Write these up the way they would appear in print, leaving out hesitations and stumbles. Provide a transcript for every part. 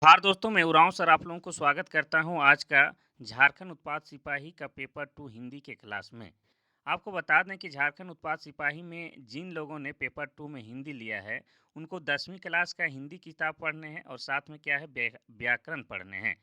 नमस्कार दोस्तों, मैं उरांव सर आप लोगों को स्वागत करता हूं आज का झारखंड उत्पाद सिपाही का पेपर 2 हिंदी के क्लास में। आपको बता दें कि झारखंड उत्पाद सिपाही में जिन लोगों ने पेपर 2 में हिंदी लिया है, उनको 10वीं क्लास का हिंदी किताब पढ़ने हैं और साथ में क्या है व्याकरण पढ़ने हैं।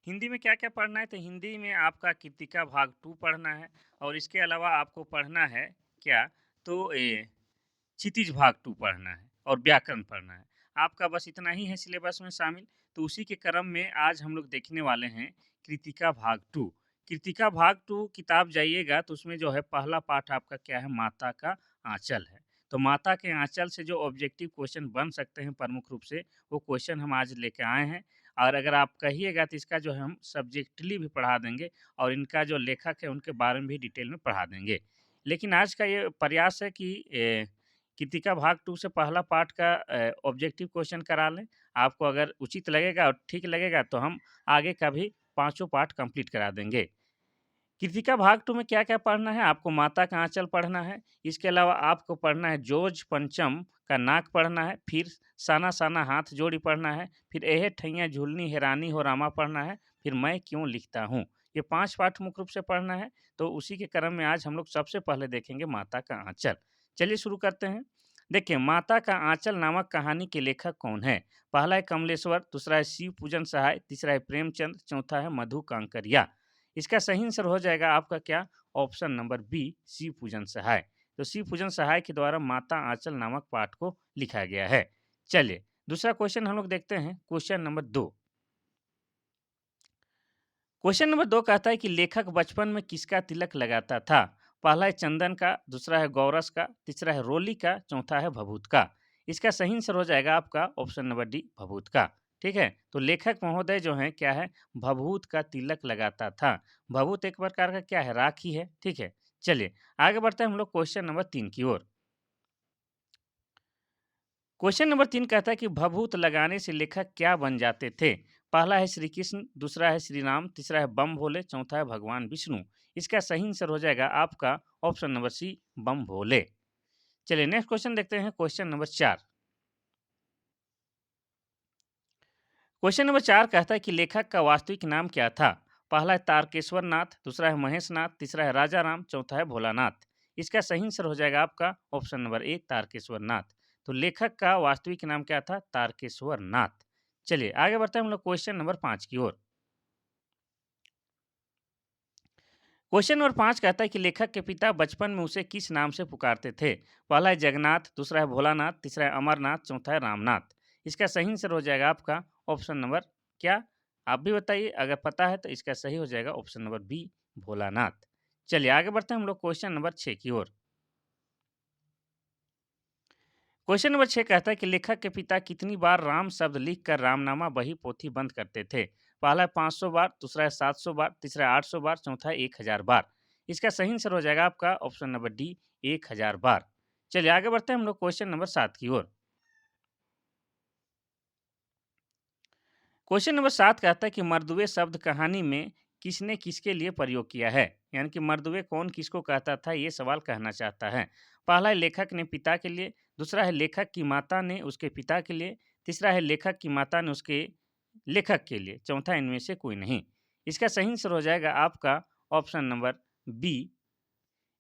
हिंदी में क्या-क्या पढ़ना है? तो हिंदी में आपका कृतिका भाग 2 पढ़ना है और इसके अलावा आपको पढ़ना है क्या? तो क्षितिज भाग 2 पढ़ना है और व्याकरण पढ़ना है। आपका बस इतना ही है सिलेबस में शामिल। तो उसी के क्रम में आज हम लोग देखने वाले हैं कृतिका भाग 2। कृतिका भाग 2 किताब जाइएगा तो उसमें जो है पहला पाठ आपका क्या है, माता का आँचल है। तो माता के आँचल से जो ऑब्जेक्टिव क्वेश्चन बन सकते हैं प्रमुख रूप से, वो क्वेश्चन हम आज लेके आए हैं। और अगर आप कहिएगा तो इसका जो है हम सब्जेक्टली भी पढ़ा देंगे और इनका जो लेखक है उनके बारे में भी डिटेल में पढ़ा देंगे। लेकिन आज का ये प्रयास है कि कृतिका भाग 2 से पहला पार्ट का ऑब्जेक्टिव क्वेश्चन करा लें। आपको अगर उचित लगेगा और ठीक लगेगा तो हम आगे का भी पाँचों पार्ट कंप्लीट करा देंगे। कृतिका भाग 2 में क्या-क्या पढ़ना है? आपको माता का आँचल पढ़ना है, इसके अलावा आपको पढ़ना है जोज पंचम का नाक पढ़ना है, फिर साना साना हाथ जोड़ी पढ़ना है, फिर एहे ठैया झूलनी हैरानी हो रामा पढ़ना है, फिर मैं क्यों लिखता हूँ। ये 5 पाठ मुख्य रूप से पढ़ना है, तो उसी के क्रम में आज हम लोग सबसे पहले देखेंगे माता का आँचल। चलिए शुरू करते हैं। देखिए, माता का आँचल नामक कहानी के लेखक कौन है? पहला है कमलेश्वर, दूसरा है शिव पूजन सहाय, तीसरा है प्रेमचंद, चौथा है मधु कांकरिया। इसका सही आंसर हो जाएगा आपका क्या? Option number B, Shiv Pujan सहाय। तो शिव पूजन सहाय के द्वारा माता आंचल नामक पाठ को लिखा गया है। चलिए, दूसरा क्वेश्चन हम लोग देखते हैं, क्वेश्चन नंबर 2। क्वेश्चन नंबर 2 कहता है कि लेखक बचपन में किसका तिलक लगाता था? पहला है चंदन का, दूसरा है गौरस का, तीसरा है रोली का, चौथा है भभूत का। इसका सही आंसर हो जाएगा आपका ऑप्शन नंबर डी, भभूत का। ठीक है? तो लेखक महोदय जो हैं क्या है? भभूत का तिलक लगाता था। भभूत एक प्रकार का क्या है? राखी है। ठीक है? चलिए, आगे बढ़ते हैं हम लोग क्वेश्चन नंबर 3 की ओर। क्वेश्चन नंबर 3 कहता है कि भभूत लगाने से लेखक क्या बन जाते थे? पहला है श्री कृष्ण, दूसरा है श्री राम, तीसरा है बम भोले, चौथा है भगवान विष्णु। इसका सही आंसर हो जाएगा आपका ऑप्शन नंबर सी, बम भोले। चलिए नेक्स्ट क्वेश्चन देखते हैं, क्वेश्चन नंबर 4। क्वेश्चन नंबर 4 कहता है कि लेखक का वास्तविक नाम क्या था? पहला है तारकेश्वर नाथ, दूसरा है महेश नाथ, तीसरा है राजा राम, चौथा है भोलानाथ। इसका सही आंसर हो जाएगा आपका ऑप्शन नंबर ए, तारकेश्वर नाथ। तो लेखक का वास्तविक नाम क्या था? तारकेश्वर नाथ। चलिए आगे बढ़ते हैं हम लोग क्वेश्चन नंबर 5 की ओर। क्वेश्चन नंबर 5 कहता है कि लेखक के पिता बचपन में उसे किस नाम से पुकारते थे? पहला है जगन्नाथ, दूसरा है भोलानाथ, तीसरा है अमरनाथ, चौथा है रामनाथ। इसका सही आंसर हो जाएगा आपका ऑप्शन नंबर क्या? आप भी बताइए, अगर पता है तो इसका सही हो जाएगा ऑप्शन नंबर बी, भोलानाथ। चलिए आगे बढ़ते हैं हम लोग क्वेश्चन नंबर 6 की ओर। क्वेश्चन नंबर 6 कहता है कि लेखक के पिता कितनी बार राम शब्द लिखकर रामनामा बही पोथी बंद करते थे? पहला है 500 बार, दूसरा है 700 बार, तीसरा है 800 बार, चौथा है 1000 बार। इसका सही आंसर हो जाएगा आपका ऑप्शन नंबर डी, 1000 बार। चलिए आगे बढ़ते हैं हम लोग क्वेश्चन नंबर 7 की ओर। क्वेश्चन नंबर 7 कहता है कि मर्दुए शब्द कहानी में किसने किसके लिए प्रयोग किया है? यानी कि मर्दुए कौन किसको कहता था, ये सवाल कहना चाहता है। पहला है लेखक ने पिता के लिए, दूसरा है लेखक की माता ने उसके पिता के लिए, तीसरा है लेखक की माता ने उसके लेखक के लिए, चौथा इनमें से कोई नहीं। इसका सही आंसर हो जाएगा आपका ऑप्शन नंबर बी,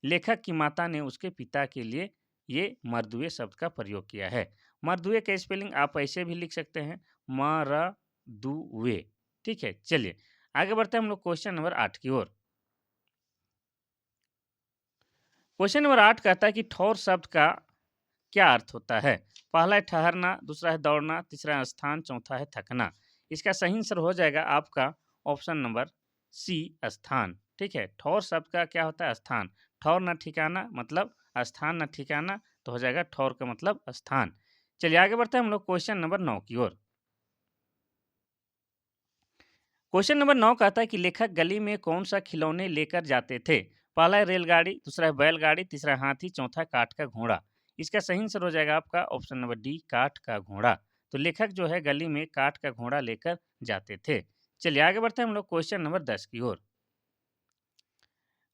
लेखक की माता ने उसके पिता के लिए ये मर्दुए शब्द का प्रयोग किया है। मर्दुए का स्पेलिंग आप ऐसे भी लिख सकते हैं, मरदुए। ठीक है, चलिए आगे बढ़ते हैं हम लोग क्वेश्चन नंबर 8 की ओर। क्वेश्चन नंबर 8 कहता है कि ठौर शब्द का क्या अर्थ होता है? पहला है ठहरना, दूसरा है दौड़ना, तीसरा है स्थान, चौथा है थकना। इसका सही आंसर हो जाएगा आपका ऑप्शन नंबर सी, स्थान। ठीक है, ठौर शब्द का क्या होता है? स्थान। ठौर न ठिकाना मतलब स्थान न ठिकाना, तो हो जाएगा ठौर का मतलब स्थान। चलिए आगे बढ़ते हैं हम लोग क्वेश्चन नंबर 9 की ओर। क्वेश्चन नंबर 9 कहता है कि लेखक गली में कौन सा खिलौने लेकर जाते थे? पहला है रेलगाड़ी, दूसरा है बैलगाड़ी, तीसरा है हाथी, चौथा काठ का घोड़ा। इसका सही आंसर हो जाएगा आपका ऑप्शन नंबर डी, काठ का घोड़ा। तो लेखक जो है गली में काठ का घोड़ा लेकर जाते थे। चलिए आगे बढ़ते हैं हम लोग क्वेश्चन नंबर 10 की ओर।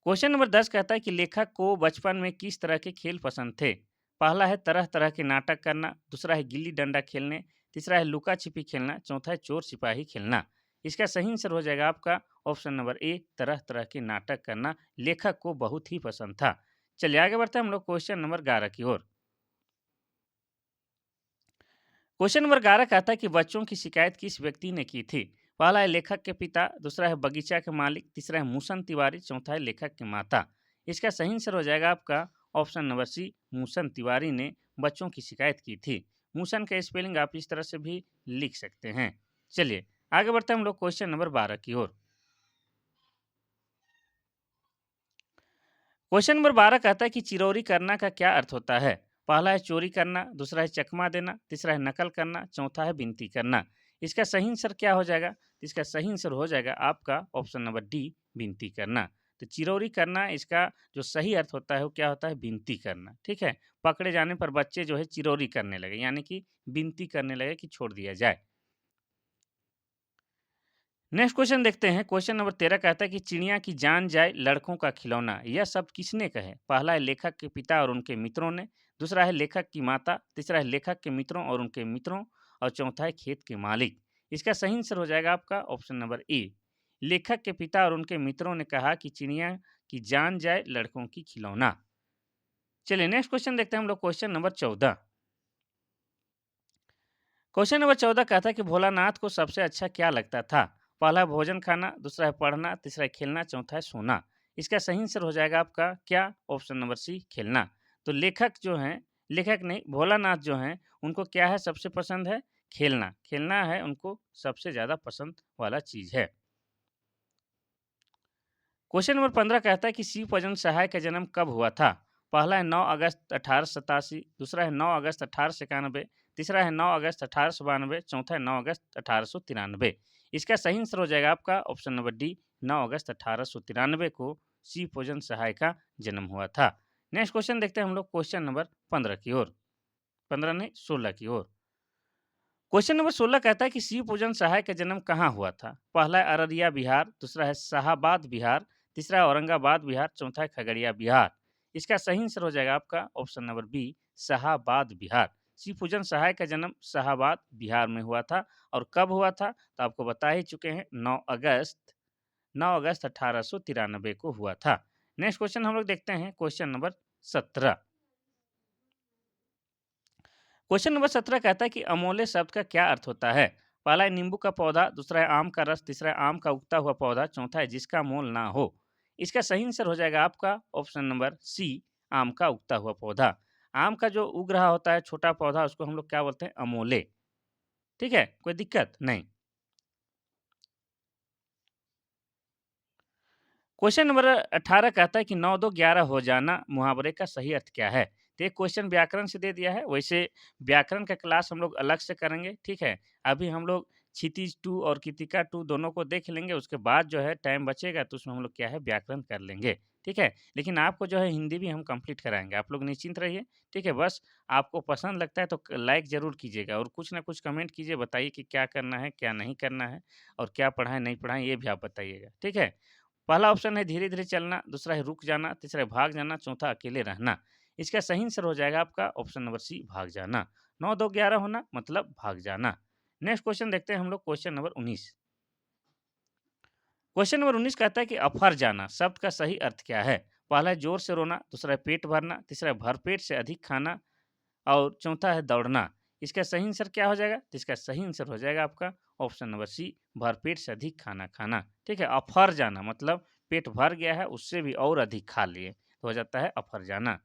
क्वेश्चन नंबर 10 कहता है कि लेखक को बचपन में किस तरह के खेल पसंद थे? पहला है तरह तरह के नाटक करना, दूसरा है गिल्ली डंडा खेलने, तीसरा है लुका छिपी खेलना, चौथा है चोर सिपाही खेलना। इसका सही आंसर हो जाएगा आपका ऑप्शन नंबर ए, तरह तरह के नाटक करना, लेखक को बहुत ही पसंद था। चलिए आगे बढ़ते हैं हम लोग क्वेश्चन नंबर 11 की ओर। क्वेश्चन नंबर 11 कहता है कि बच्चों की शिकायत किस व्यक्ति ने की थी? पहला है लेखक के पिता, दूसरा है बगीचा के मालिक, तीसरा है मूसन तिवारी, चौथा है लेखक की माता। इसका सही आंसर हो जाएगा आपका option number C, Musan Tiwari ने बच्चों की शिकायत की थी। मूसन का स्पेलिंग आप इस तरह से भी लिख सकते हैं। चलिए आगे बढ़ते हैं हम लोग क्वेश्चन नंबर 12 की ओर। क्वेश्चन नंबर 12 कहता है कि चिरौरी करना का क्या अर्थ होता है? पहला है चोरी करना, दूसरा है चकमा देना, तीसरा है नकल करना, चौथा है विनती करना। इसका सही आंसर क्या हो जाएगा? इसका सही आंसर हो जाएगा आपका ऑप्शन नंबर डी, विनती करना। तो चिरौरी करना इसका जो सही अर्थ होता है वो क्या होता है? विनती करना। ठीक है, पकड़े जाने पर बच्चे जो है चिरौरी करने लगे, यानी कि विनती करने लगे कि छोड़ दिया जाए। नेक्स्ट क्वेश्चन देखते हैं। क्वेश्चन नंबर 13 कहता है कि चिड़िया की जान जाए लड़कों का खिलौना, यह शब्द किसने कहे? पहला है लेखक के पिता और उनके मित्रों ने, दूसरा है लेखक की माता, तीसरा है लेखक के मित्रों और उनके मित्रों, और चौथा है खेत के मालिक। इसका सही आंसर हो जाएगा आपका ऑप्शन नंबर ए, लेखक के पिता और उनके मित्रों ने कहा कि चिड़िया की जान जाए लड़कों की खिलौना। चलिए नेक्स्ट क्वेश्चन देखते हैं हम लोग क्वेश्चन नंबर 14। क्वेश्चन नंबर 14 कहता है कि भोलानाथ को सबसे अच्छा क्या लगता था? पहला है भोजन खाना, दूसरा है पढ़ना, तीसरा है खेलना, चौथा है सोना। इसका सही आंसर हो जाएगा आपका क्या? ऑप्शन नंबर सी, खेलना। तो लेखक जो हैं, लेखक नहीं भोलानाथ जो हैं, उनको क्या है सबसे पसंद है? खेलना। खेलना है उनको सबसे ज़्यादा पसंद वाला चीज़ है। क्वेश्चन नंबर 15 कहता है कि शिव भजन सहाय का जन्म कब हुआ था? पहला है 9 अगस्त 1887, दूसरा है 9 अगस्त 1891, तीसरा है 9 अगस्त 1892, चौथा है 9 अगस्त 1893। इसका सही आंसर हो जाएगा आपका ऑप्शन नंबर डी, 9 अगस्त 1893 को शिव भोजन सहाय का जन्म हुआ था। नेक्स्ट क्वेश्चन देखते हैं हम लोग क्वेश्चन नंबर 15 की ओर, 15 नहीं 16 की ओर। क्वेश्चन नंबर 16 कहता है कि शिव पूजन सहाय का जन्म कहाँ हुआ था? पहला है अररिया बिहार, दूसरा है शाहाबाद बिहार, तीसरा है औरंगाबाद बिहार, चौथा है खगड़िया बिहार। इसका सही आंसर हो जाएगा आपका option number B, Shahabad Bihar. Shiv Pujan Sahay का जन्म शाहाबाद बिहार में हुआ था। और कब हुआ था? तो आपको बता ही चुके हैं, 9 अगस्त 1893 को हुआ था। नेक्स्ट क्वेश्चन हम लोग देखते हैं क्वेश्चन नंबर 17। क्वेश्चन नंबर 17 कहता है कि अमोले शब्द का क्या अर्थ होता है? पहला है नींबू का पौधा, दूसरा है आम का रस, तीसरा है आम का उगता हुआ पौधा, चौथा है जिसका मोल ना हो। इसका सही आंसर हो जाएगा आपका ऑप्शन नंबर सी, आम का उगता हुआ पौधा। आम का जो उग रहा होता है छोटा पौधा, उसको हम लोग क्या बोलते हैं? अमोले। ठीक है, कोई दिक्कत नहीं। क्वेश्चन नंबर 18 कहता है कि 9 2 11 हो जाना मुहावरे का सही अर्थ क्या है? तो एक क्वेश्चन व्याकरण से दे दिया है, वैसे व्याकरण का क्लास हम लोग अलग से करेंगे, ठीक है? अभी हम लोग क्षितिज 2 और कृतिका 2 दोनों को देख लेंगे, उसके बाद जो है टाइम बचेगा तो उसमें हम लोग क्या है व्याकरण कर लेंगे, ठीक है? लेकिन आपको जो है हिंदी भी हम कंप्लीट कराएँगे, आप लोग निश्चिंत रहिए, ठीक है? बस आपको पसंद लगता है तो लाइक ज़रूर कीजिएगा और कुछ ना कुछ कमेंट कीजिए, बताइए कि क्या करना है, क्या नहीं करना है और क्या पढ़ाएँ, नहीं पढ़ाएँ, ये भी आप बताइएगा, ठीक है? पहला ऑप्शन है धीरे-धीरे चलना, दूसरा है रुक जाना, तीसरा है भाग जाना, चौथा अकेले रहना। इसका सही आंसर हो जाएगा आपका ऑप्शन नंबर सी, भाग जाना। 9 2 11 होना मतलब भाग जाना। नेक्स्ट क्वेश्चन देखते हैं हम लोग क्वेश्चन नंबर 19। क्वेश्चन नंबर 19 कहता है कि अफर जाना शब्द का सही अर्थ क्या है? पहला है जोर से रोना, दूसरा है पेट भरना, तीसरा है भरपेट से अधिक खाना और चौथा है दौड़ना। इसका सही आंसर क्या हो जाएगा? तो इसका सही आंसर हो जाएगा आपका ऑप्शन नंबर सी, भरपेट से अधिक खाना खाना। ठीक है, अफर जाना मतलब पेट भर गया है, उससे भी और अधिक खा लिए, तो हो जाता है अफर जाना।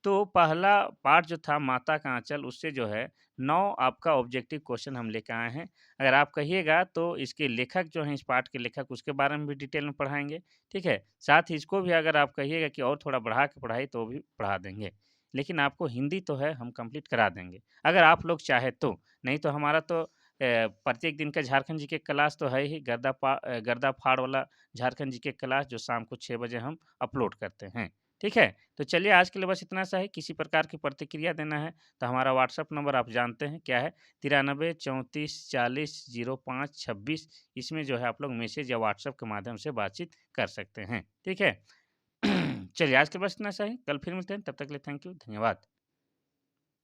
तो पहला पार्ट जो था माता का आंचल, उससे जो है 9 आपका ऑब्जेक्टिव क्वेश्चन हम लेके आए हैं। अगर आप कहिएगा तो इसके लेखक जो हैं, इस पार्ट के लेखक, उसके बारे में भी डिटेल में पढ़ाएँगे, ठीक है? साथ ही इसको भी अगर आप कहिएगा कि और थोड़ा बढ़ा के पढ़ाइए तो भी पढ़ा देंगे। लेकिन आपको हिंदी तो है हम कंप्लीट करा देंगे, अगर आप लोग चाहें तो। नहीं तो हमारा तो प्रत्येक दिन का झारखंड जीके क्लास तो है ही, गर्दा फाड़ वाला झारखंड जीके क्लास जो शाम को 6 बजे हम अपलोड करते हैं। ठीक है? तो चलिए आज के लिए बस इतना सा ही। किसी प्रकार की प्रतिक्रिया देना है तो हमारा व्हाट्सएप नंबर आप जानते हैं क्या है, 93 34 40 05 26। इसमें जो है आप लोग मैसेज या व्हाट्सएप के माध्यम से बातचीत कर सकते हैं। ठीक है? चलिए आज के लिए बस इतना सा ही। कल फिर मिलते हैं, तब तक के लिए थैंक यू, धन्यवाद।